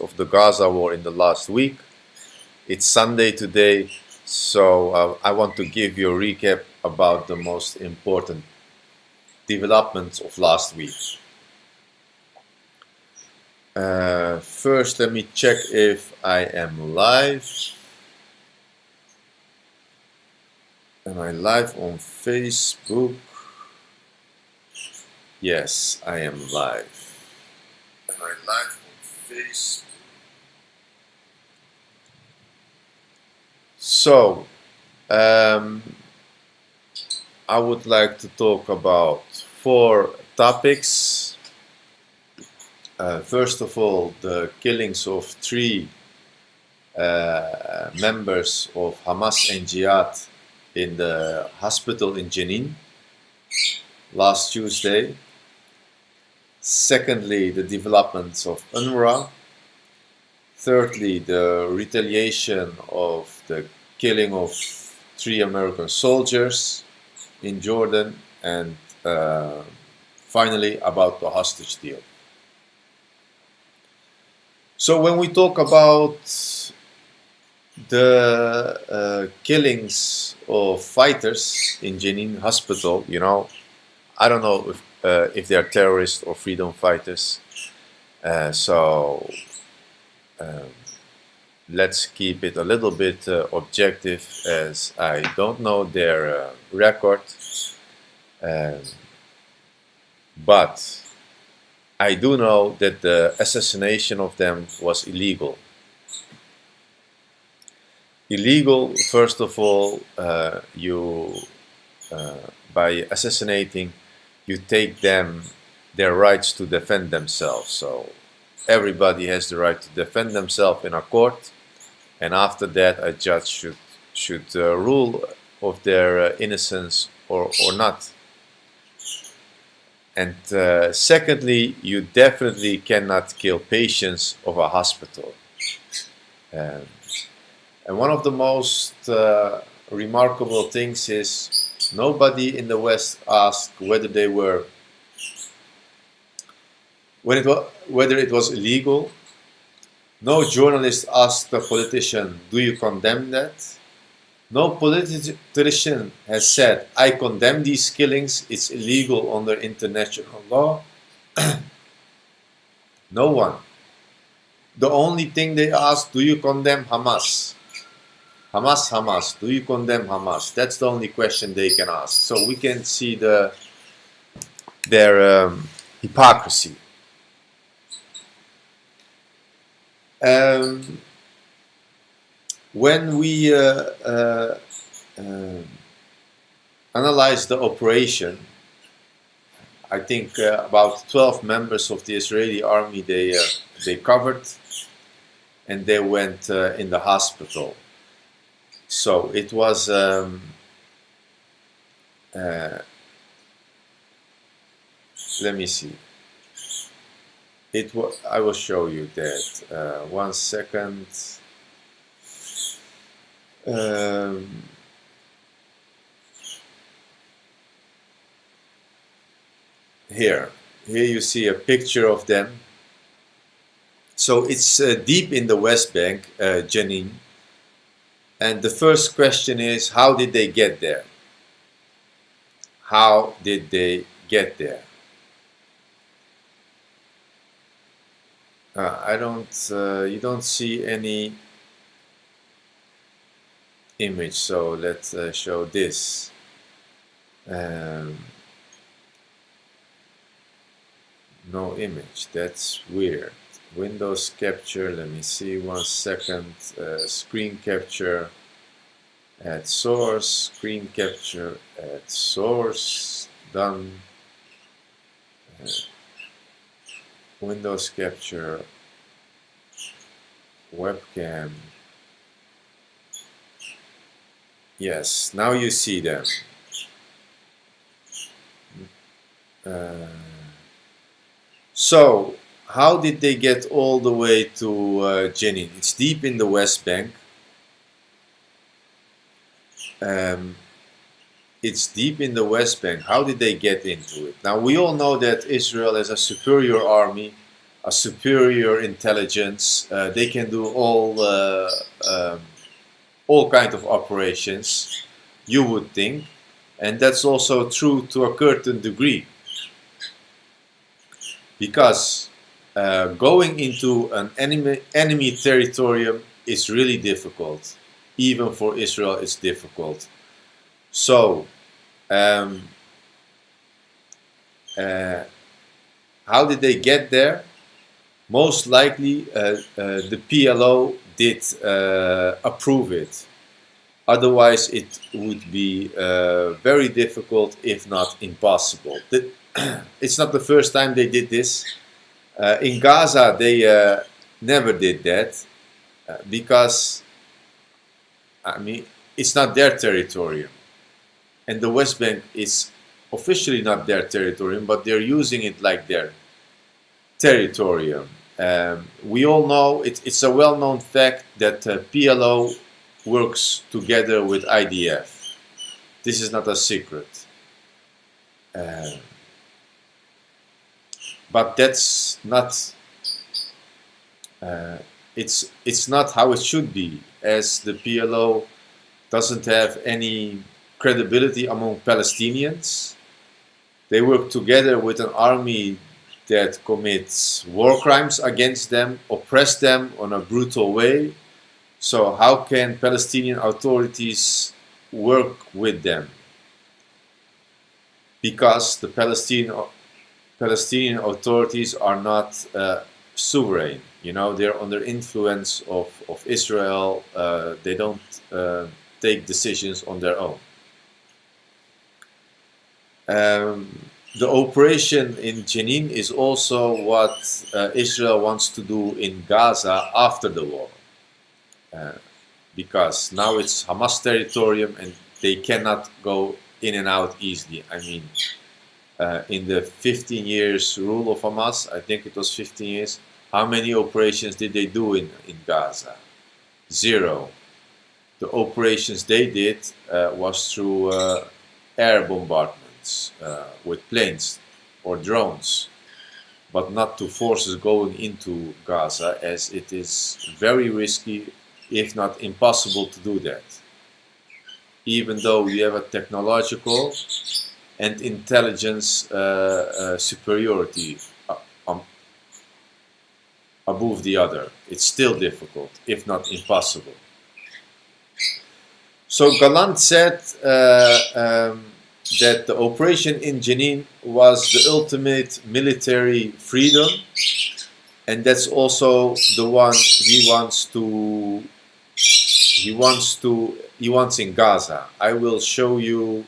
of the Gaza War in the last week. It's Sunday today, so I want to give you a recap about the most important developments of last week. First, let me check if I am live. Am I live on Facebook? Yes, I am live. Am I live on Facebook? So, I would like to talk about 4 topics. First of all, the killings of 3 members of Hamas and Jihad in the hospital in Jenin last Tuesday. Secondly, the developments of Unwra. Thirdly, the retaliation of the killing of 3 American soldiers in Jordan. And finally, about the hostage deal. So when we talk about the killings of fighters in Jenin hospital, I don't know if they are terrorists or freedom fighters. Let's keep it a little bit objective, as I don't know their record. But I do know that the assassination of them was illegal. Illegal, first of all, by assassinating, you take them their rights to defend themselves. So everybody has the right to defend themselves in a court, and after that a judge should rule of their innocence or not. And secondly, you definitely cannot kill patients of a hospital. And one of the most remarkable things is nobody in the West asked whether it was illegal. No journalist asked a politician, "Do you condemn that?" No politician has said, "I condemn these killings, it's illegal under international law." No one. The only thing they asked, "Do you condemn Hamas?" Hamas, do you condemn Hamas? That's the only question they can ask. So we can see their hypocrisy. When we analyze the operation, I think about 12 members of the Israeli army they covered, and they went in the hospital. So it was let me see. I will show you that. 1 second. Here you see a picture of them. So it's deep in the West Bank, Jenin. And the first question is, how did they get there? How did they get there? You don't see any image, so let's show this. No image, that's weird. Windows capture, let me see, 1 second. Screen capture, add source, screen capture, add source, done. Windows capture, webcam. Yes, now you see them. So, how did they get all the way to Jenin? It's deep in the West Bank. It's deep in the West Bank. How did they get into it? Now, we all know that Israel has a superior army, a superior intelligence. They can do all kind of operations, you would think, and that's also true to a certain degree, because going into an enemy territorium is really difficult. Even for Israel, it's difficult. So, how did they get there? Most likely, the PLO did approve it. Otherwise, it would be very difficult, if not impossible. It's not the first time they did this. In Gaza, they never did that because, I mean, it's not their territorium. And the West Bank is officially not their territorium, but they're using it like their territorium. We all know, it's a well-known fact that PLO works together with IDF. This is not a secret. But that's not, it's not how it should be, as the PLO doesn't have any credibility among Palestinians. They work together with an army that commits war crimes against them, oppress them on a brutal way. So how can Palestinian authorities work with them? Because the Palestinian authorities are not sovereign. You know, they're under influence of Israel. They don't take decisions on their own. The operation in Jenin is also what Israel wants to do in Gaza after the war. Because now it's Hamas territorium and they cannot go in and out easily. I mean, in the 15 years rule of Hamas, I think it was 15 years, how many operations did they do in Gaza? 0. The operations they did was through air bombardments with planes or drones, but not to forces going into Gaza, as it is very risky, if not impossible, to do that. Even though you have a technological and intelligence superiority above the other, it's still difficult, if not impossible. So Gallant said that the operation in Jenin was the ultimate military freedom, and that's also the one he wants in Gaza. I will show you.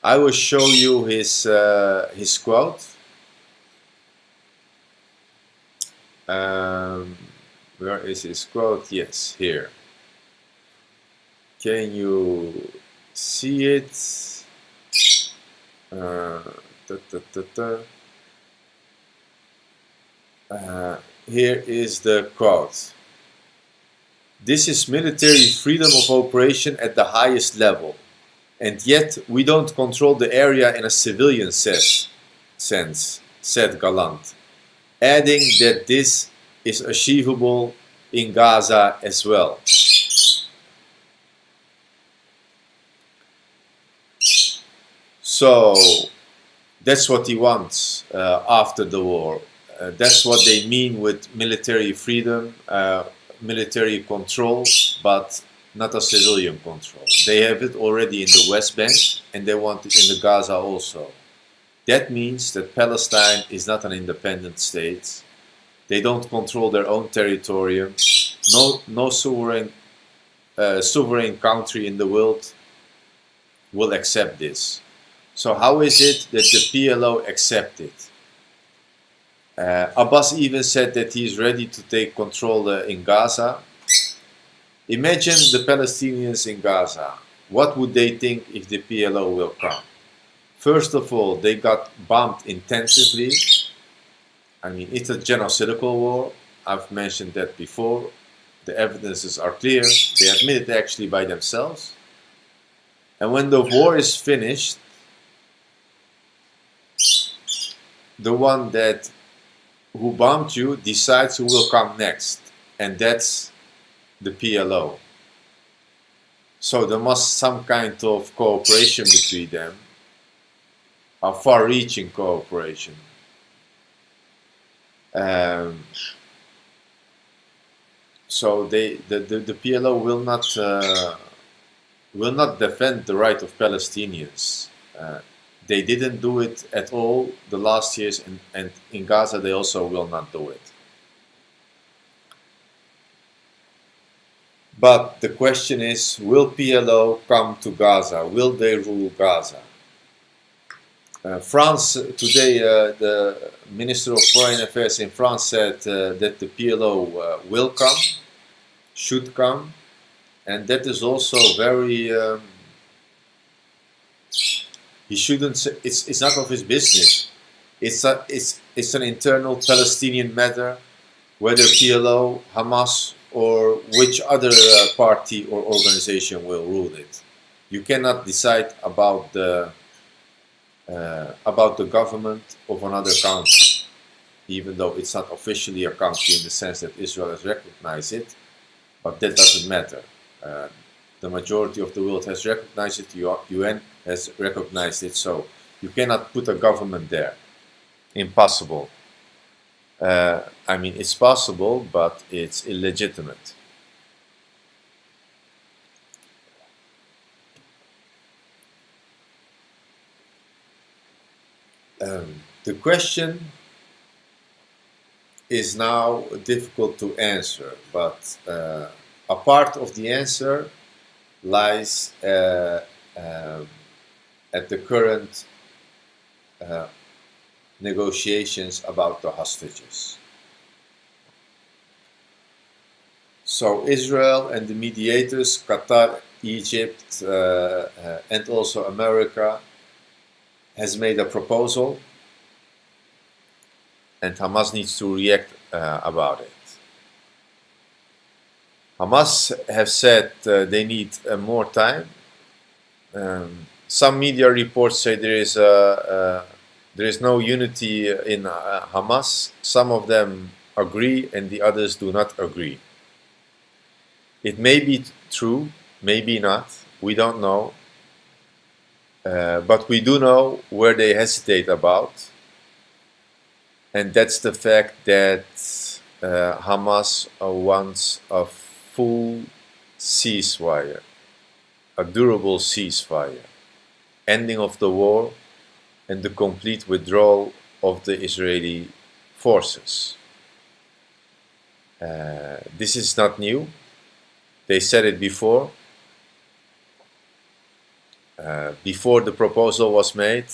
I will show you his quote. Where is his quote? Yes, here. Can you see it? Here is the quote. This is military freedom of operation at the highest level, and yet we don't control the area in a civilian sense, said Gallant, adding that this is achievable in Gaza as well. So that's what he wants after the war. That's what they mean with military freedom, military control, but not a civilian control. They have it already in the West Bank, and they want it in the Gaza also. That means that Palestine is not an independent state. They don't control their own territorium. No sovereign country in the world will accept this. So how is it that the PLO accepted? Abbas even said that he is ready to take control in Gaza. Imagine the Palestinians in Gaza. What would they think if the PLO will come? First of all, they got bombed intensively. I mean, it's a genocidal war. I've mentioned that before. The evidences are clear. They admit it actually by themselves. And when the war is finished, the one that who bombed you decides who will come next, and that's the PLO. So there must some kind of cooperation between them, a far-reaching cooperation. So the PLO will not defend the right of Palestinians. They didn't do it at all the last years, and in Gaza they also will not do it. But the question is, will PLO come to Gaza? Will they rule Gaza? France, today, the Minister of Foreign Affairs in France said that the PLO will come, should come, and that is also very... he shouldn't say, it's not of his business. It's an internal Palestinian matter, whether PLO, Hamas, or which other party or organization will rule it. You cannot decide about the government of another country, even though it's not officially a country in the sense that Israel has recognized it, but that doesn't matter. The majority of the world has recognized it, UN has recognized it, so you cannot put a government there. Impossible. I mean, it's possible, but it's illegitimate. The question is now difficult to answer, but a part of the answer lies at the current negotiations about the hostages. So Israel and the mediators, Qatar, Egypt, and also America, has made a proposal, and Hamas needs to react about it. Hamas have said they need more time. Some media reports say there is no unity in Hamas. Some of them agree and the others do not agree. It may be true, maybe not, we don't know. But we do know where they hesitate about, and that's the fact that Hamas wants a full ceasefire, a durable ceasefire, ending of the war, and the complete withdrawal of the Israeli forces. This is not new. They said it before. Before the proposal was made,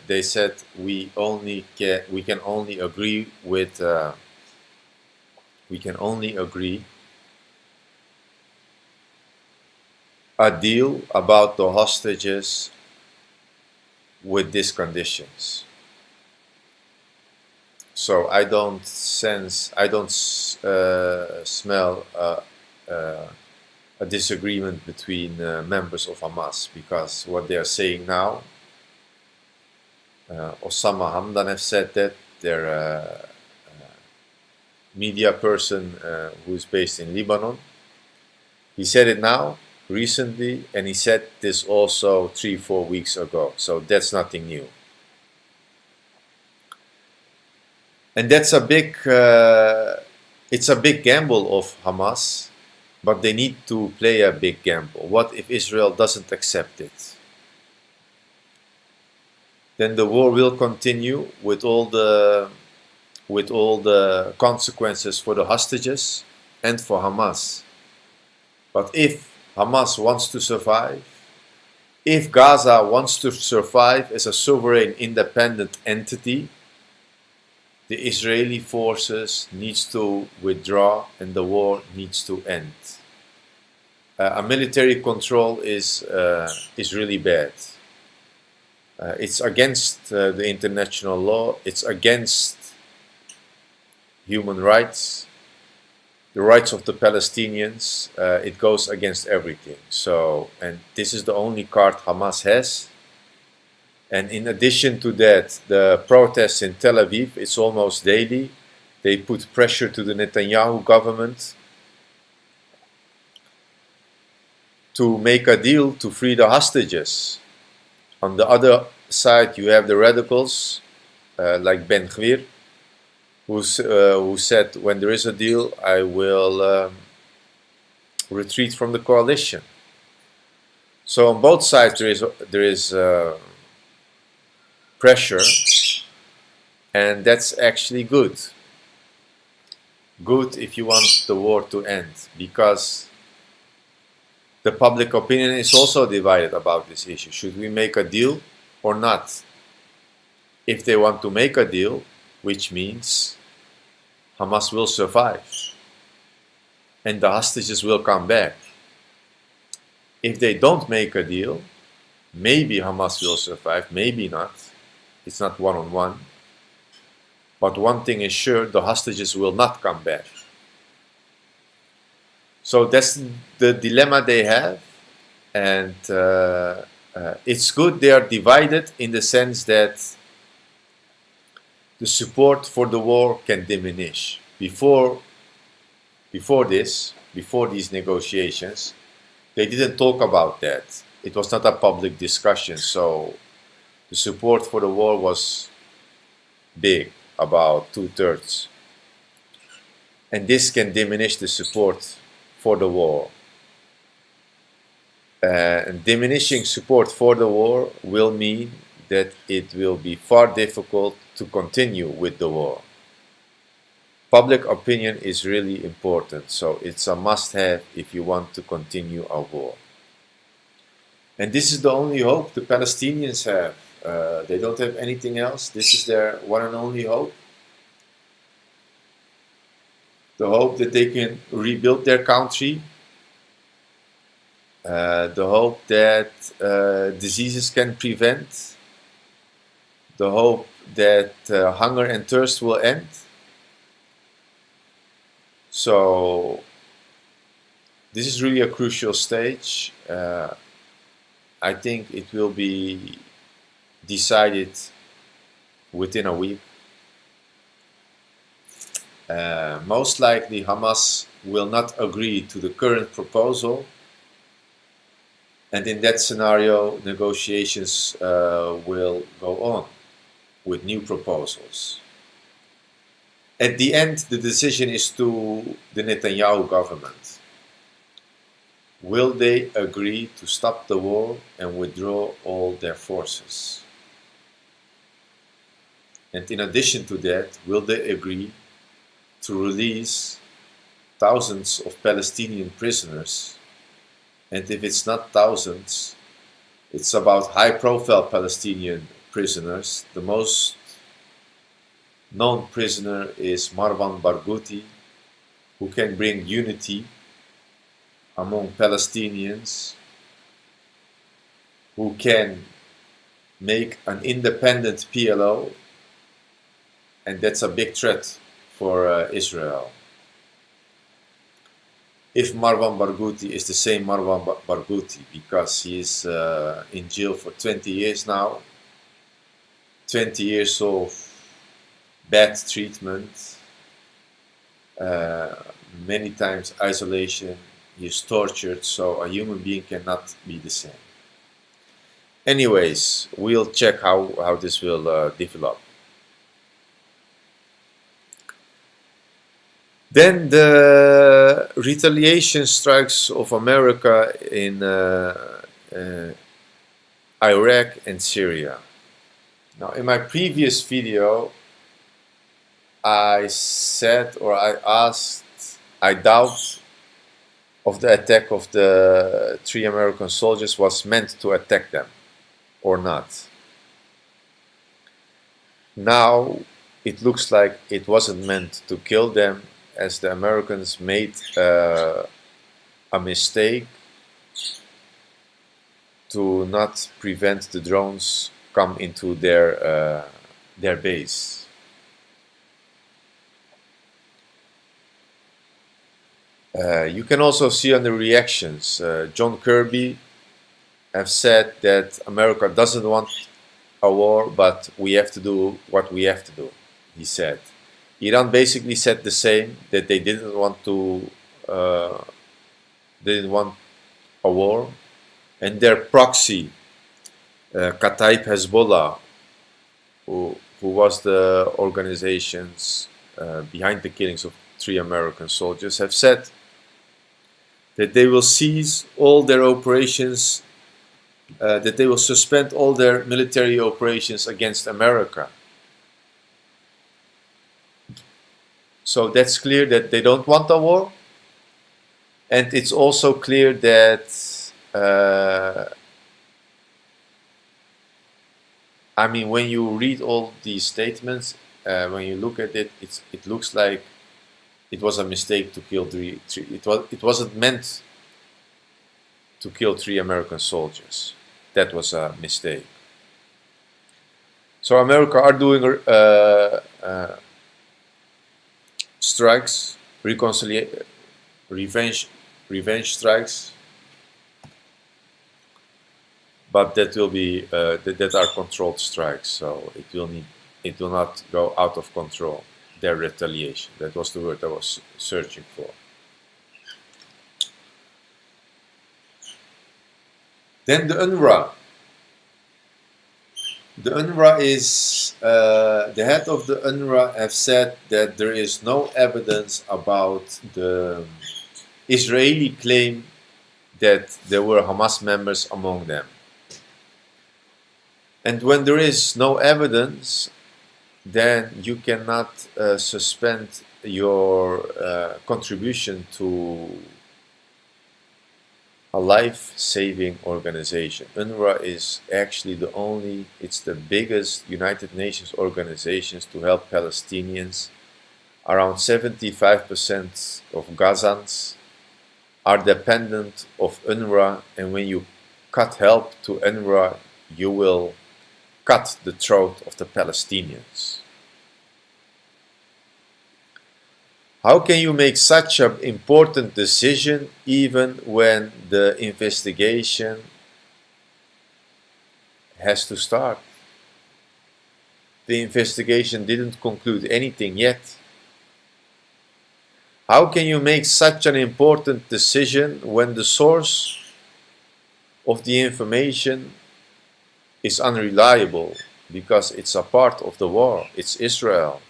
they said we can only agree a deal about the hostages with these conditions. So I don't smell a disagreement between members of Hamas, because what they are saying now, Osama Hamdan have said that, their media person who is based in Lebanon. He said it now, recently, and he said this also 3-4 weeks ago, so that's nothing new. And that's a big, it's a big gamble of Hamas, but they need to play a big gamble. What if Israel doesn't accept it? Then the war will continue with all the consequences for the hostages and for Hamas. But if Hamas wants to survive, if Gaza wants to survive as a sovereign, independent entity, the Israeli forces needs to withdraw and the war needs to end. A military control is really bad. It's against the international law. It's against human rights, the rights of the Palestinians. It goes against everything. So, and this is the only card Hamas has. And in addition to that, the protests in Tel Aviv, it's almost daily. They put pressure to the Netanyahu government to make a deal to free the hostages. On the other side, you have the radicals like Ben Gvir, who said, when there is a deal, I will retreat from the coalition. So on both sides there is pressure, and that's actually good. Good if you want the war to end, because the public opinion is also divided about this issue. Should we make a deal or not? If they want to make a deal, which means Hamas will survive and the hostages will come back. If they don't make a deal, maybe Hamas will survive, maybe not. It's not one-on-one. But one thing is sure, the hostages will not come back. So that's the dilemma they have. And it's good they are divided in the sense that the support for the war can diminish. Before these negotiations, they didn't talk about that. It was not a public discussion, so the support for the war was big, about 2/3. And this can diminish the support for the war. And diminishing support for the war will mean that it will be far difficult to continue with the war. Public opinion is really important, so it's a must-have if you want to continue a war. And this is the only hope the Palestinians have. They don't have anything else. This is their one and only hope. The hope that they can rebuild their country. The hope that diseases can prevent. The hope that hunger and thirst will end. So this is really a crucial stage. I think it will be decided within a week. Most likely Hamas will not agree to the current proposal, and in that scenario negotiations will go on with new proposals. At the end, the decision is to the Netanyahu government. Will they agree to stop the war and withdraw all their forces? And in addition to that, will they agree to release thousands of Palestinian prisoners? And if it's not thousands, it's about high-profile Palestinian prisoners. The most known prisoner is Marwan Barghouti, who can bring unity among Palestinians, who can make an independent PLO, and that's a big threat for Israel. If Marwan Barghouti is the same Marwan Barghouti, because he is in jail for 20 years now, 20 years of bad treatment, many times isolation, he is tortured, so a human being cannot be the same. Anyways, we'll check how this will develop. Then the retaliation strikes of America in Iraq and Syria. Now, in my previous video, I said, or I asked, I doubt of the attack of the 3 American soldiers was meant to attack them or not. Now it looks like it wasn't meant to kill them, as the Americans made a mistake to not prevent the drones come into their base. You can also see on the reactions, John Kirby have said that America doesn't want a war, but we have to do what we have to do, he said. Iran basically said the same, that they didn't want a war, and their proxy, Kataib Hezbollah, who was the organizations behind the killings of 3 American soldiers, have said that they will cease all their operations, that they will suspend all their military operations against America. So that's clear that they don't want a war, and it's also clear that I mean, when you read all these statements, when you look at it, it looks like it was a mistake to kill it wasn't meant to kill 3 American soldiers. That was a mistake. So America are doing strikes, revenge strikes, but that will be that are controlled strikes. So it will not go out of control. Their retaliation. That was the word I was searching for. Then the Unwra. The Unwra is the head of the Unwra have said that there is no evidence about the Israeli claim that there were Hamas members among them. And when there is no evidence, then you cannot suspend your contribution to a life-saving organization. UNRWA is actually it's the biggest United Nations organization to help Palestinians. Around 75% of Gazans are dependent of UNRWA, and when you cut help to UNRWA, you will cut the throat of the Palestinians. How can you make such an important decision even when the investigation has to start? The investigation didn't conclude anything yet. How can you make such an important decision when the source of the information is unreliable because it's a part of the war? It's Israel.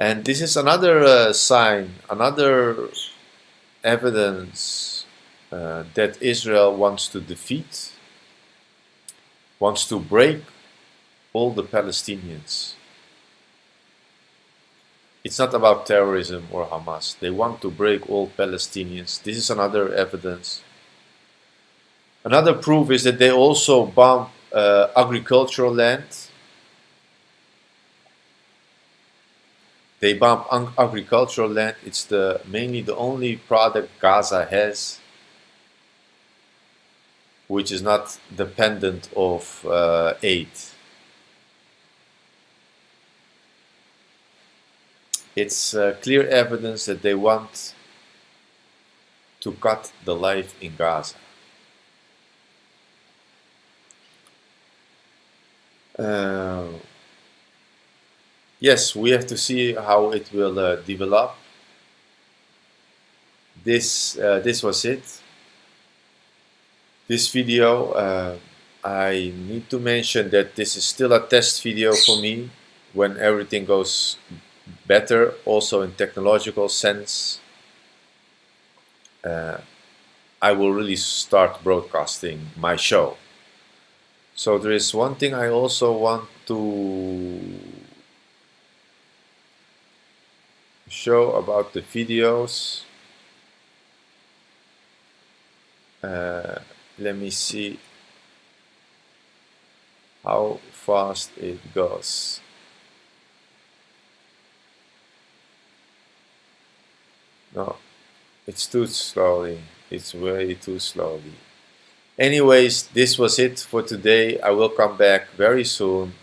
And this is another sign, another evidence that Israel wants to defeat, wants to break all the Palestinians. It's not about terrorism or Hamas. They want to break all Palestinians. This is another evidence. Another proof is that they also bomb agricultural land. They bomb agricultural land. It's mainly the only product Gaza has which is not dependent of aid. It's clear evidence that they want to cut the life in Gaza. Yes, we have to see how it will develop. This was it. This video, I need to mention that this is still a test video for me. When everything goes better, also in technological sense, I will really start broadcasting my show. So there is one thing I also want to show about the videos. Let me see how fast it goes. No, it's too slowly. It's way too slowly. Anyways, this was it for today. I will come back very soon.